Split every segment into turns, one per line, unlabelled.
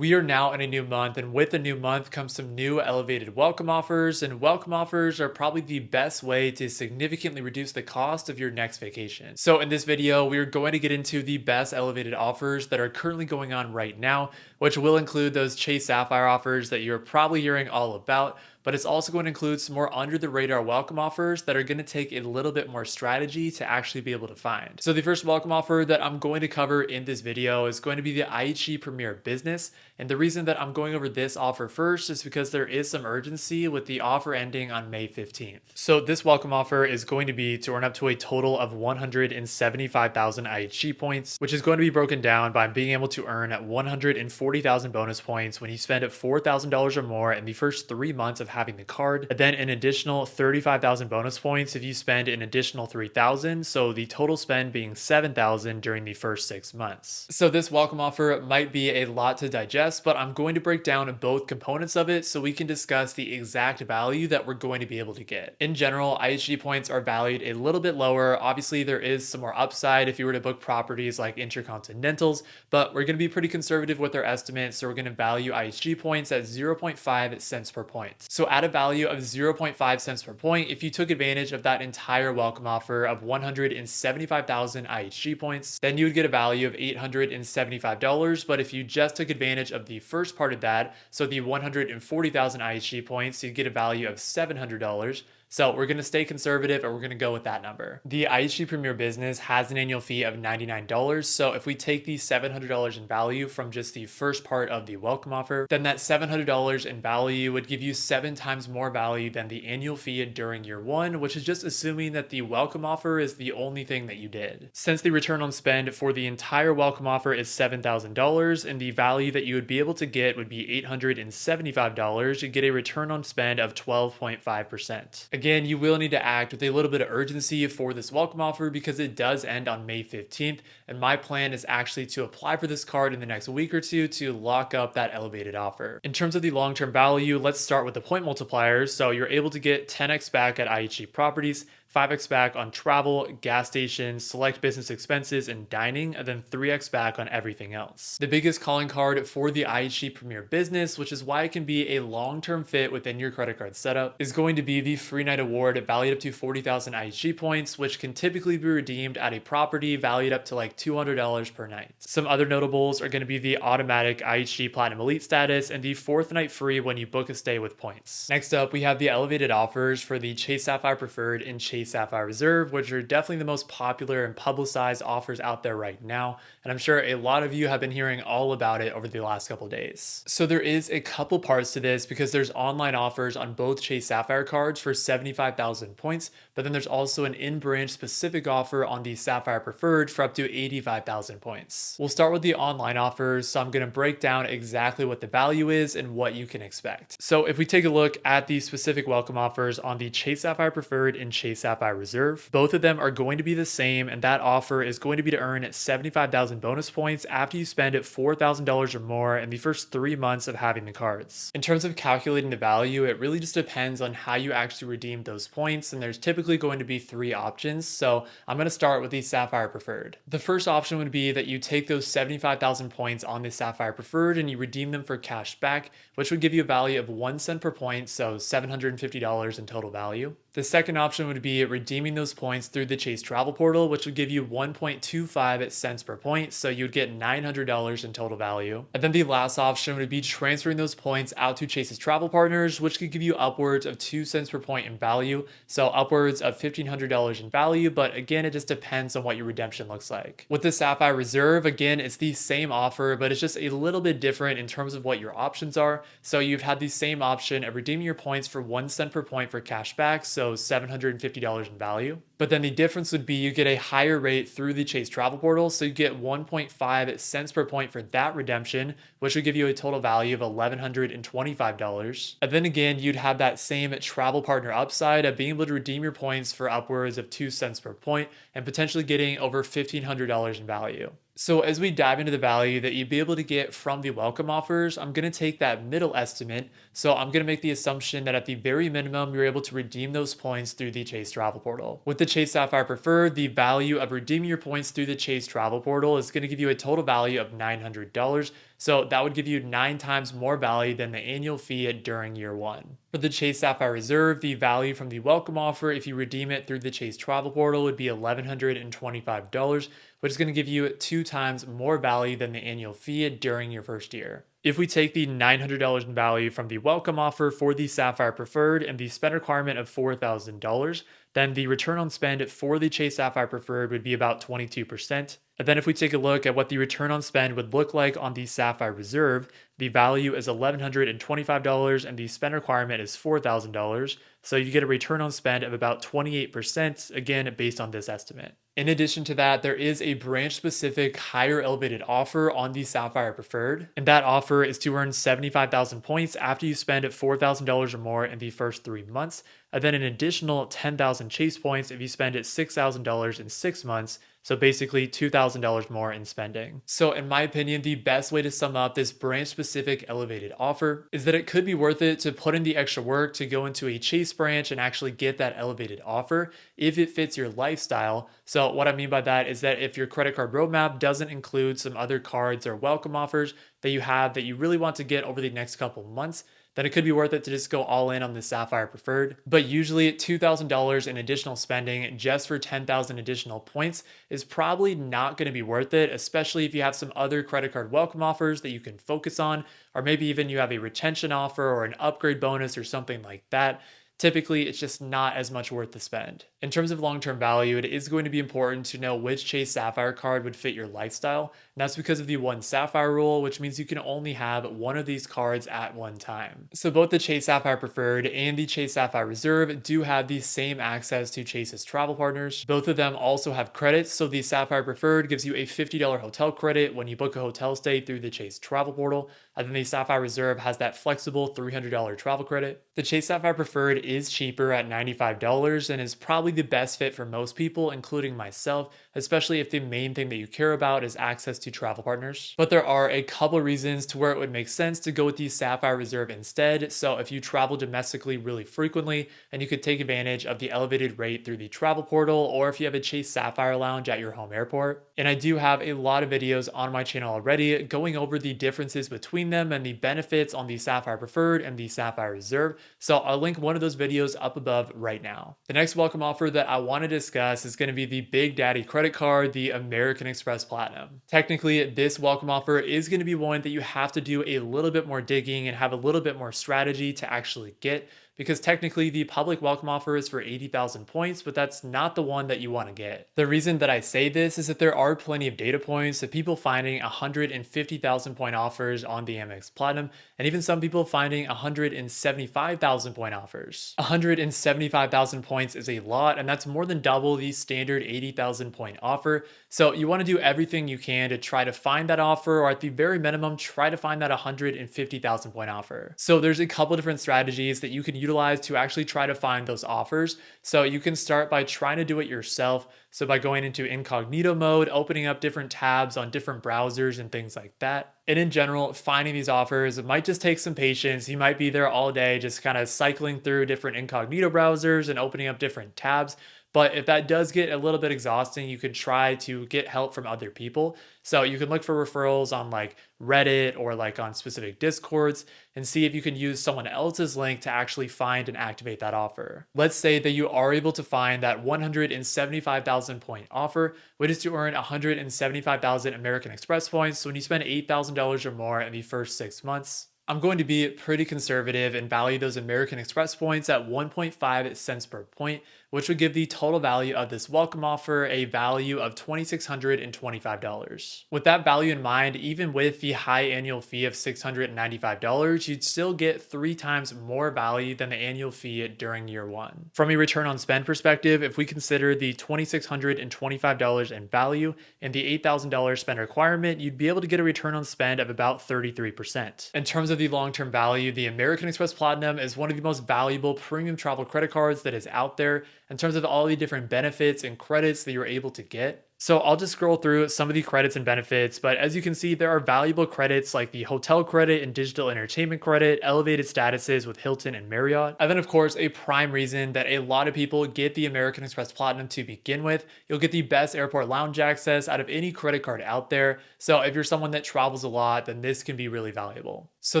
We are now in a new month, and with the new month comes some new elevated welcome offers. And welcome offers are probably the best way to significantly reduce the cost of your next vacation. So, in this video, we are going to get into the best elevated offers that are currently going on right now, which will include those Chase Sapphire offers that you're probably hearing all about. But it's also going to include some more under the radar welcome offers that are going to take a little bit more strategy to actually be able to find. So the first welcome offer that I'm going to cover in this video is going to be the IHG Premier Business. And the reason that I'm going over this offer first is because there is some urgency with the offer ending on May 15th. So this welcome offer is going to be to earn up to a total of 175,000 IHG points, which is going to be broken down by being able to earn 140,000 bonus points when you spend $4,000 or more in the first 3 months of having the card, and then an additional 35,000 bonus points if you spend an additional 3,000, so the total spend being 7,000 during the first 6 months. So this welcome offer might be a lot to digest, but I'm going to break down both components of it so we can discuss the exact value that we're going to be able to get. In general, IHG points are valued a little bit lower. Obviously, there is some more upside if you were to book properties like intercontinentals, but we're going to be pretty conservative with our estimates, so we're going to value IHG points at 0.5 cents per point. So at a value of 0.5 cents per point, if you took advantage of that entire welcome offer of 175,000 IHG points, then you would get a value of $875. But if you just took advantage of the first part of that, so the 140,000 IHG points, you'd get a value of $700. So we're going to stay conservative and we're going to go with that number. The IHG Premier Business has an annual fee of $99. So if we take the $700 in value from just the first part of the welcome offer, then that $700 in value would give you 7 times more value than the annual fee during year 1, which is just assuming that the welcome offer is the only thing that you did. Since the return on spend for the entire welcome offer is $7,000 and the value that you would be able to get would be $875, you get a return on spend of 12.5%. Again, you will need to act with a little bit of urgency for this welcome offer because it does end on May 15th. And my plan is actually to apply for this card in the next week or two to lock up that elevated offer. In terms of the long-term value, let's start with the point multipliers. So you're able to get 10x back at IHG properties, 5x back on travel, gas stations, select business expenses, and dining, and then 3x back on everything else. The biggest calling card for the IHG Premier Business, which is why it can be a long-term fit within your credit card setup, is going to be the Free Night Award valued up to 40,000 IHG points, which can typically be redeemed at a property valued up to like $200 per night. Some other notables are going to be the automatic IHG Platinum Elite status and the 4th night free when you book a stay with points. Next up, we have the elevated offers for the Chase Sapphire Preferred and Chase Sapphire Reserve, which are definitely the most popular and publicized offers out there right now. And I'm sure a lot of you have been hearing all about it over the last couple of days. So there is a couple parts to this because there's online offers on both Chase Sapphire cards for 75,000 points, but then there's also an in-branch specific offer on the Sapphire Preferred for up to 85,000 points. We'll start with the online offers, so I'm going to break down exactly what the value is and what you can expect. So if we take a look at the specific welcome offers on the Chase Sapphire Preferred and Chase Sapphire Reserve, both of them are going to be the same, and that offer is going to be to earn 75,000 bonus points after you spend $4,000 or more in the first 3 months of having the cards. In terms of calculating the value, it really just depends on how you actually redeem those points, and there's typically going to be 3 options. So I'm going to start with the Sapphire Preferred. The first option would be that you take those 75,000 points on the Sapphire Preferred and you redeem them for cash back, which would give you a value of 1 cent per point, so $750 in total value. The second option would be redeeming those points through the Chase Travel Portal, which would give you 1.25 cents per point, so you'd get $900 in total value. And then the last option would be transferring those points out to Chase's travel partners, which could give you upwards of 2 cents per point in value, so upwards of $1,500 in value, but again, it just depends on what your redemption looks like. With the Sapphire Reserve, again, it's the same offer, but it's just a little bit different in terms of what your options are. So you've had the same option of redeeming your points for 1 cent per point for cash back, so $750 in value. But then the difference would be you get a higher rate through the Chase Travel Portal, so you get 1.5 cents per point for that redemption, which would give you a total value of $1,125. And then again, you'd have that same travel partner upside of being able to redeem your points for upwards of 2 cents per point and potentially getting over $1,500 in value. So as we dive into the value that you'd be able to get from the welcome offers, I'm going to take that middle estimate. So I'm going to make the assumption that at the very minimum, you're able to redeem those points through the Chase Travel Portal. With the Chase Sapphire Preferred, the value of redeeming your points through the Chase Travel Portal is going to give you a total value of $900. So that would give you 9 times more value than the annual fee during year one. For the Chase Sapphire Reserve, the value from the welcome offer, if you redeem it through the Chase travel portal, would be $1,125, which is going to give you 2 times more value than the annual fee during your first year. If we take the $900 in value from the welcome offer for the Sapphire Preferred and the spend requirement of $4,000, then the return on spend for the Chase Sapphire Preferred would be about 22%. And then if we take a look at what the return on spend would look like on the Sapphire Reserve, the value is $1,125 and the spend requirement is $4,000. So you get a return on spend of about 28%, again, based on this estimate. In addition to that, there is a branch-specific higher elevated offer on the Sapphire Preferred, and that offer is to earn 75,000 points after you spend $4,000 or more in the first 3 months, and then an additional 10,000 Chase points if you spend $6,000 in 6 months, so basically $2,000 more in spending. So in my opinion, the best way to sum up this branch-specific elevated offer is that it could be worth it to put in the extra work to go into a Chase branch and actually get that elevated offer if it fits your lifestyle. So what I mean by that is that if your credit card roadmap doesn't include some other cards or welcome offers that you have that you really want to get over the next couple months, then it could be worth it to just go all in on the Sapphire Preferred. But usually $2,000 in additional spending just for 10,000 additional points is probably not going to be worth it, especially if you have some other credit card welcome offers that you can focus on, or maybe even you have a retention offer or an upgrade bonus or something like that. Typically, it's just not as much worth the spend. In terms of long-term value, it is going to be important to know which Chase Sapphire card would fit your lifestyle. And that's because of the one Sapphire rule, which means you can only have one of these cards at one time. So both the Chase Sapphire Preferred and the Chase Sapphire Reserve do have the same access to Chase's travel partners. Both of them also have credits. So the Sapphire Preferred gives you a $50 hotel credit when you book a hotel stay through the Chase travel portal. And then the Sapphire Reserve has that flexible $300 travel credit. The Chase Sapphire Preferred is cheaper at $95 and is probably the best fit for most people, including myself, especially if the main thing that you care about is access to travel partners. But there are a couple reasons to where it would make sense to go with the Sapphire Reserve instead. So if you travel domestically really frequently and you could take advantage of the elevated rate through the travel portal, or if you have a Chase Sapphire lounge at your home airport. And I do have a lot of videos on my channel already going over the differences between them and the benefits on the Sapphire Preferred and the Sapphire Reserve. So I'll link one of those videos up above right now. The next welcome offer that I want to discuss is going to be the Big Daddy credit card, the American Express Platinum. Technically, this welcome offer is going to be one that you have to do a little bit more digging and have a little bit more strategy to actually get, because technically the public welcome offer is for 80,000 points, but that's not the one that you want to get. The reason that I say this is that there are plenty of data points of people finding 150,000 point offers on the Amex Platinum, and even some people finding 175,000 point offers. 175,000 points is a lot, and that's more than double the standard 80,000 point offer. So you want to do everything you can to try to find that offer, or at the very minimum, try to find that 150,000 point offer. So there's a couple different strategies that you can utilize to actually try to find those offers. So you can start by trying to do it yourself. So by going into incognito mode, opening up different tabs on different browsers and things like that. And in general, finding these offers, it might just take some patience. You might be there all day, just kind of cycling through different incognito browsers and opening up different tabs. But if that does get a little bit exhausting, you could try to get help from other people. So you can look for referrals on like Reddit or like on specific Discords and see if you can use someone else's link to actually find and activate that offer. Let's say that you are able to find that 175,000 point offer, which is to earn 175,000 American Express points. So when you spend $8,000 or more in the first 6 months, I'm going to be pretty conservative and value those American Express points at 1.5 cents per point, which would give the total value of this welcome offer a value of $2,625. With that value in mind, even with the high annual fee of $695, you'd still get 3 times more value than the annual fee during year one. From a return on spend perspective, if we consider the $2,625 in value and the $8,000 spend requirement, you'd be able to get a return on spend of about 33%. In terms of the long-term value, the American Express Platinum is one of the most valuable premium travel credit cards that is out there in terms of all the different benefits and credits that you're able to get. So I'll just scroll through some of the credits and benefits, but as you can see, there are valuable credits like the hotel credit and digital entertainment credit, elevated statuses with Hilton and Marriott. And then of course, a prime reason that a lot of people get the American Express Platinum to begin with, you'll get the best airport lounge access out of any credit card out there. So if you're someone that travels a lot, then this can be really valuable. So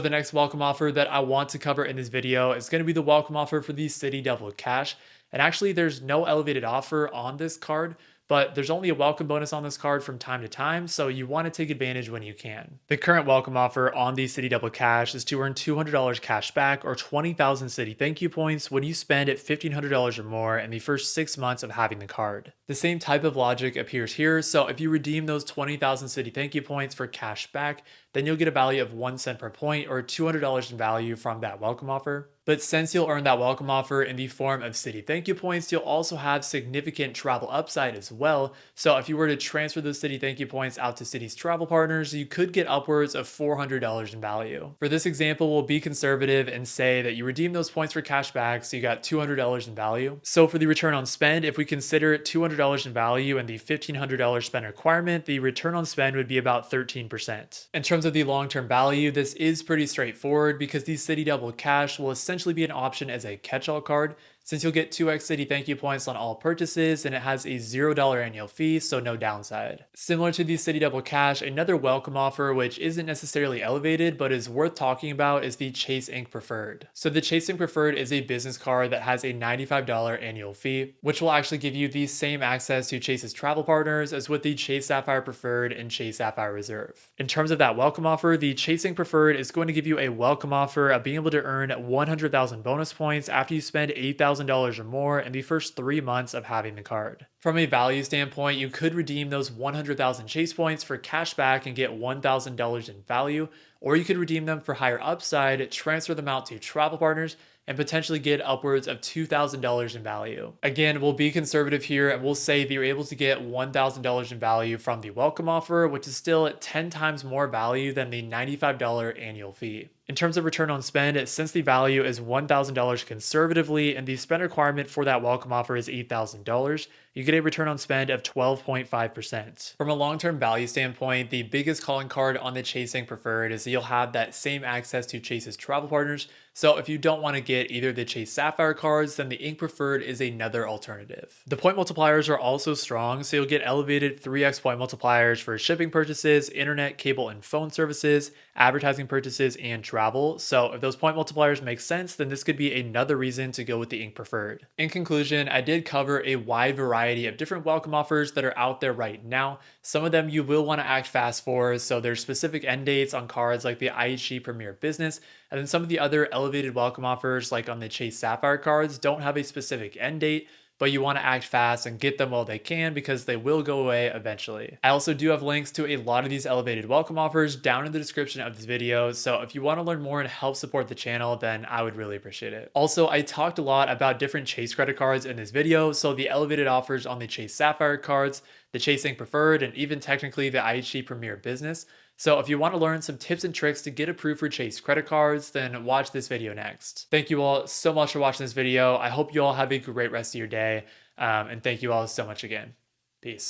the next welcome offer that I want to cover in this video is going to be the welcome offer for the Citi Double Cash. And actually, there's no elevated offer on this card, but there's only a welcome bonus on this card from time to time, so you want to take advantage when you can. The current welcome offer on the Citi Double Cash is to earn $200 cash back or 20,000 Citi thank you points when you spend at $1,500 or more in the first 6 months of having the card. The same type of logic appears here, so if you redeem those 20,000 Citi thank you points for cash back, then you'll get a value of 1 cent per point or $200 in value from that welcome offer. But since you'll earn that welcome offer in the form of Citi thank you points, you'll also have significant travel upside as well. So if you were to transfer those Citi thank you points out to Citi's travel partners, you could get upwards of $400 in value. For this example, we'll be conservative and say that you redeem those points for cash back, so you got $200 in value. So for the return on spend, if we consider $200 in value and the $1,500 spend requirement, the return on spend would be about 13%. In terms of the long-term value, this is pretty straightforward because the Citi Double Cash will essentially be an option as a catch-all card, since you'll get 2x Citi thank you points on all purchases and it has a $0 annual fee, so no downside. Similar to the Citi Double Cash, another welcome offer which isn't necessarily elevated but is worth talking about is the Chase Ink Preferred. So the Chase Ink Preferred is a business card that has a $95 annual fee, which will actually give you the same access to Chase's travel partners as with the Chase Sapphire Preferred and Chase Sapphire Reserve. In terms of that welcome offer, the Chase Ink Preferred is going to give you a welcome offer of being able to earn 100,000 bonus points after you spend $8,000 or more in the first 3 months of having the card. From a value standpoint, you could redeem those 100,000 Chase points for cash back and get $1,000 in value, or you could redeem them for higher upside, transfer them out to travel partners, and potentially get upwards of $2,000 in value. Again, we'll be conservative here and we'll say that you're able to get $1,000 in value from the welcome offer, which is still at 10 times more value than the $95 annual fee. In terms of return on spend, since the value is $1,000 conservatively and the spend requirement for that welcome offer is $8,000, you get a return on spend of 12.5%. From a long-term value standpoint, the biggest calling card on the Chase Ink Preferred is that you'll have that same access to Chase's travel partners. So if you don't want to get either the Chase Sapphire cards, then the Ink Preferred is another alternative. The point multipliers are also strong, so you'll get elevated 3x point multipliers for shipping purchases, internet, cable, and phone services, advertising purchases, and travel. So if those point multipliers make sense, then this could be another reason to go with the Ink Preferred. In conclusion, I did cover a wide variety of different welcome offers that are out there right now. Some of them you will want to act fast for, so there's specific end dates on cards like the IHG Premier Business, and then some of the other elevated welcome offers like on the Chase Sapphire cards don't have a specific end date, but you want to act fast and get them while they can because they will go away eventually. I also do have links to a lot of these elevated welcome offers down in the description of this video, so if you want to learn more and help support the channel, then I would really appreciate it. Also, I talked a lot about different Chase credit cards in this video, so the elevated offers on the Chase Sapphire cards, the Chase Ink Preferred, and even technically the IHG Premier Business. So if you want to learn some tips and tricks to get approved for Chase credit cards, then watch this video next. Thank you all so much for watching this video. I hope you all have a great rest of your day. And thank you all so much again. Peace.